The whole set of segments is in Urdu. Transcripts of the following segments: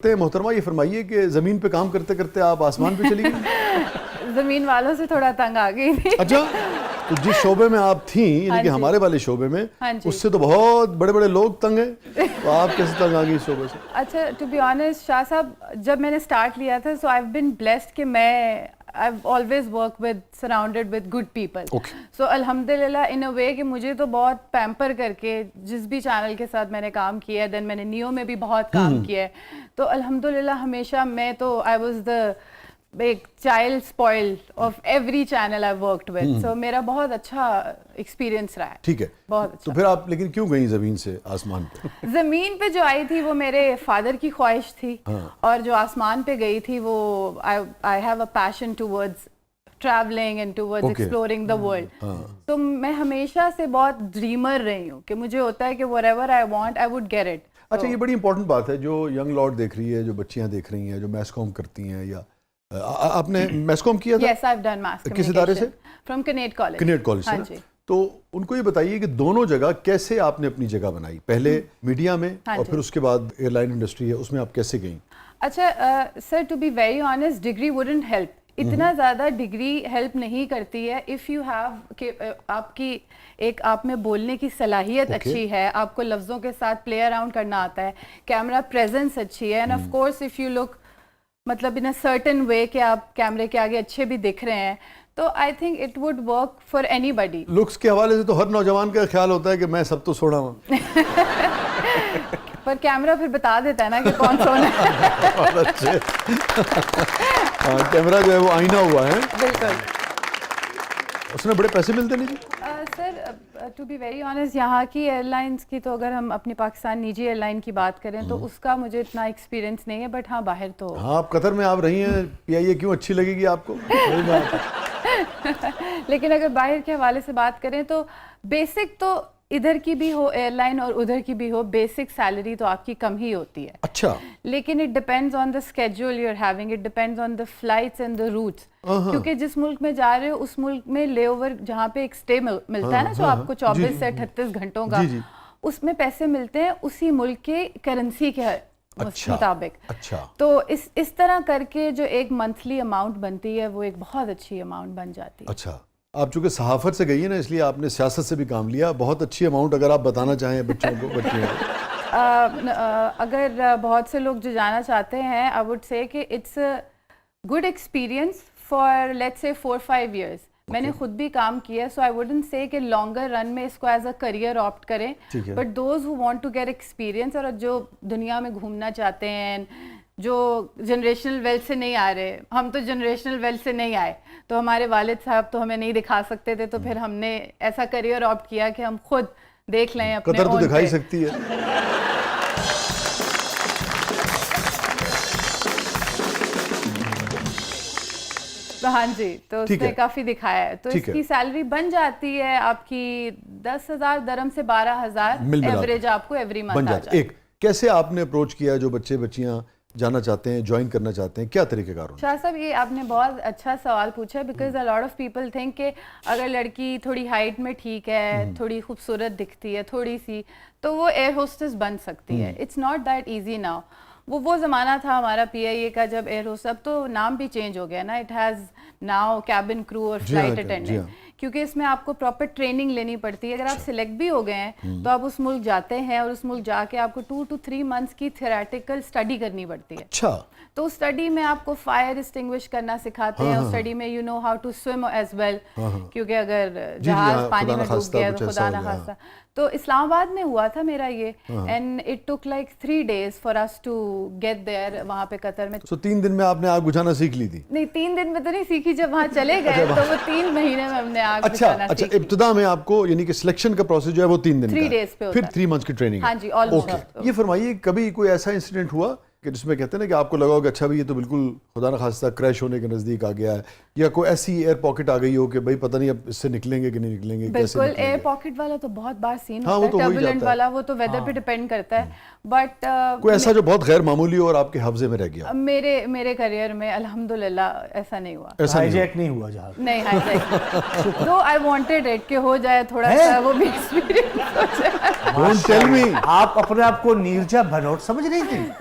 محترمہ یہ فرمائیے کہ زمین پہ کام کرتے کرتے آپ آسمان پہ چلی گئی؟ زمین والوں سے تھوڑا تنگ آ گئی تھی. اچھا، تو جس شعبے میں آپ تھیں یعنی کہ ہمارے والے شعبے میں اس سے تو بہت بڑے بڑے لوگ تنگ ہیں، تو آپ کیسے تنگ آ گئی اس شعبے سے؟ اچھا، ٹو بی آنیسٹ شاہ صاحب جب میں نے اسٹارٹ لیا تھا سو آئی ہیو بین بلیسڈ کہ میں I've always worked with surrounded with good people. So الحمدللہ in a way کہ مجھے تو بہت پیمپر کر کے جس بھی چینل کے ساتھ میں نے کام کیا ہے، دین میں نے نیو میں بھی بہت کام کیا ہے، تو الحمدللہ ہمیشہ میں تو I was the ایک child spoil of every channel I worked with. So میرا بہت اچھا ایکسپیرینس رہا ہے. ٹھیک ہے، بہت اچھا. تو پھر آپ لیکن کیوں گئیں زمین سے آسمان پہ؟ زمین پہ جو آئی تھی وہ میرے فادر کی خواہش تھی، اور جو آسمان پہ گئی تھی وہ I have a passion towards travelling and towards exploring the world. تو میں ہمیشہ سے بہت ڈریمر رہی ہوں کہ مجھے ہوتا ہے کہ whatever I want I would get it. اچھا، یہ بڑی امپورٹنٹ بات ہے جو ینگ لارڈ دیکھ رہی ہے، جو بچیاں دیکھ رہی ہیں، جو میس کام کرتی ہیں، یا آپ نے میس کام کیا تھا؟ Yes, I've done mass communication. کس ادارے سے؟ From Kinnaird College. Kinnaird College سے. تو ان کو یہ بتائیے کہ دونوں جگہ کیسے آپ نے اپنی جگہ بنائی، پہلے میڈیا میں اور پھر اس کے بعد ایئر لائن انڈسٹری ہے، اس میں آپ کیسے گئیں؟ اچھا sir, to be very honest degree wouldn't help. اتنا زیادہ ڈگری ہیلپ نہیں کرتی ہے اف یو ہیو کہ آپ کی ایک آپ میں بولنے کی صلاحیت اچھی ہے، آپ کو لفظوں کے ساتھ پلے اراؤنڈ کرنا آتا ہے، کیمرہ پریزنس اچھی ہے، and of course if you look مطلب ان اے سرٹن وے کہ آپ کیمرے کے آگے اچھے بھی دکھ رہے ہیں، تو I think it would work for اینی بڈی. لکس کے حوالے سے تو ہر نوجوان کا خیال ہوتا ہے کہ میں سب تو سونا ہوں، پر کیمرہ پھر بتا دیتا ہے نا کہ کون سونا ہے. بہت اچھے. کیمرہ جو ہے وہ آئینہ ہوا ہے. بالکل. اس میں بڑے پیسے ملتے نہیں جی؟ سر ٹو بی ویری آنیسٹ یہاں کی ایئر لائنس کی تو اگر ہم اپنی پاکستان نجی ایئر لائن کی بات کریں تو اس کا مجھے اتنا ایکسپیرینس نہیں ہے، بٹ ہاں باہر تو. ہاں، آپ قطر میں آپ رہی ہیں، پی آئی اے کیوں اچھی لگے گی آپ کو؟ لیکن اگر باہر کے حوالے سے بات کریں تو بیسک تو ادھر کی بھی ہو ایئر لائن اور ادھر کی بھی ہو، بیسک سیلری تو آپ کی کم ہی ہوتی ہے. اچھا. لیکن it depends on the schedule you are having, it depends on the flights and the routes, کیونکہ جس ملک میں جا رہے ہو اس ملک میں لے اوور جہاں پہ ایک اسٹے ملتا ہے نا جو آپ کو 24 سے 38 گھنٹوں کا، اس میں پیسے ملتے ہیں اسی ملک کے کرنسی کے مطابق. اچھا. تو اس طرح کر کے جو ایک منتھلی اماؤنٹ بنتی ہے وہ ایک بہت اچھی اماؤنٹ بن جاتی ہے. اچھا، آپ چونکہ صحافت سے گئی ہیں نا اس لیے آپ نے سیاست سے بھی کام لیا، بہت اچھی اماؤنٹ اگر آپ بتانا چاہیں بچوں کو، بچیوں کو. اگر بہت سے لوگ جو جانا چاہتے ہیں آئی وڈ سے کہ it's a good experience for let's say 4-5 years. میں نے خود بھی کام کیا ہے، سو آئی ووڈنٹ سے کہ لانگر رن میں اس کو ایز اے کریئر آپٹ کریں، but those who want to get experience اور جو دنیا میں گھومنا چاہتے ہیں، جو جنریشنل ویلتھ سے نہیں آ رہے. ہم تو جنریشنل ویلتھ سے نہیں آئے، تو ہمارے والد صاحب تو ہمیں نہیں دکھا سکتے تھے، تو پھر ہم نے ایسا کریئر آپٹ کیا کہ ہم خود دیکھ لیں اپنے. قطر تو دکھائی سکتی ہے. ہاں جی، تو اس نے کافی دکھایا ہے. تو اس کی سیلری بن جاتی ہے آپ کی 10,000 درہم سے 12,000 ایوریج آپ کو ایوری منتھ آ جاتا ہے. کیسے آپ نے اپروچ کیا جو بچے بچیاں جانا چاہتے ہیں، جوائن کرنا چاہتے ہیں، کیا طریقہ کار ہونا؟ شاہ صاحب یہ آپ نے بہت اچھا سوال پوچھا ہے، because a lot of people think کہ اگر لڑکی تھوڑی ہائٹ میں ٹھیک ہے، تھوڑی خوبصورت دکھتی ہے تھوڑی سی، تو وہ ایئر ہوسٹس بن سکتی ہے. It's not that easy now. وہ زمانہ تھا ہمارا پی آئی اے کا جب ایئر ہوسٹ، اب تو نام بھی چینج ہو گیا نا، اٹ ہیز ناؤ کیبن کرو اور فلائٹ اٹینڈنٹ، کیونکہ اس میں آپ کو پراپر ٹریننگ لینی پڑتی ہے. اگر آپ سلیکٹ بھی ہو گئے ہیں تو آپ اس ملک جاتے ہیں اور اس ملک جا کے آپ کو 2 to 3 months کی تھیوریٹیکل اسٹڈی کرنی پڑتی ہے. اچھا. تو اس اسٹڈی میں آپ کو فائر اسٹنگوش کرنا سکھاتے ہیں، اس اسٹڈی میں you know how to swim as well, کیونکہ اگر جہاز پانی میں ڈوب گیا تو خدا نہ خواستہ. تو اسلام آباد میں ہوا تھا میرا یہ، and it took like 3 days for us to get there وہاں پہ قطر میں. سو 3 دن میں آپ نے آگ بجھانا سیکھ لی تھی؟ نہیں 3 دن میں تو نہیں سیکھی، جب وہاں چلے گئے تو وہ 3 مہینے میں ہم نے آگ بجھانا سیکھی. اچھا، ابتدا میں آپ کو یعنی کہ سلیکشن کا پروسیس جو ہے وہ 3 دن 3 days پہ ہوتا ہے، پھر 3 months کی ٹریننگ. ہاں جی آلموسٹ. یہ فرمائیے کبھی کوئی ایسا انسیڈنٹ ہوا کہ جس میں کہتے ہیں نا کہ آپ کو لگا ہو کہ اچھا بھی یہ تو بالکل خدا نہ خواستہ کریش ہونے کے نزدیک آ گیا ہے، یا کوئی ایسی ایئر پاکٹ آ گئی ہو کہ بھائی پتہ نہیں اب اس سے نکلیں گے کہ نہیں نکلیں گے؟ بالکل ایئر پاکٹ والا تو بہت بار سین ہوتا ہے، ٹربولنٹ والا وہ تو ویدر پہ ڈیپینڈ کرتا ہے. بٹ کوئی ایسا جو بہت غیر معمولی اور آپ کے حفظے میں رہ گیا؟ میرے کریئر میں الحمدللہ ایسا نہیں ہوا. ہائی جیک نہیں ہوا جہاز؟ نہیں high Jack, do I wanted it کہ ہو جائے تھوڑا سا وہ بھی ایکسپیرینس ہو جائے. Don't tell me. آپ اپنے آپ کو نیرجا بھنوٹ سمجھ رہی تھی؟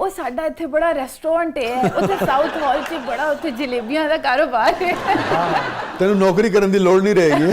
ਉਹ ਸਾਡਾ ਇੱਥੇ ਬੜਾ ਰੈਸਟੋਰੈਂਟ ਹੈ, ਉੱਥੇ ਸਾਊਥ ਹਾਲ 'ਚ ਬੜਾ ਉੱਥੇ ਜਲੇਬੀਆਂ ਦਾ ਕਾਰੋਬਾਰ ਹੈ. ਤੈਨੂੰ ਨੌਕਰੀ ਕਰਨ ਦੀ ਲੋੜ ਨਹੀਂ ਰਹੇਗੀ.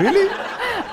Really?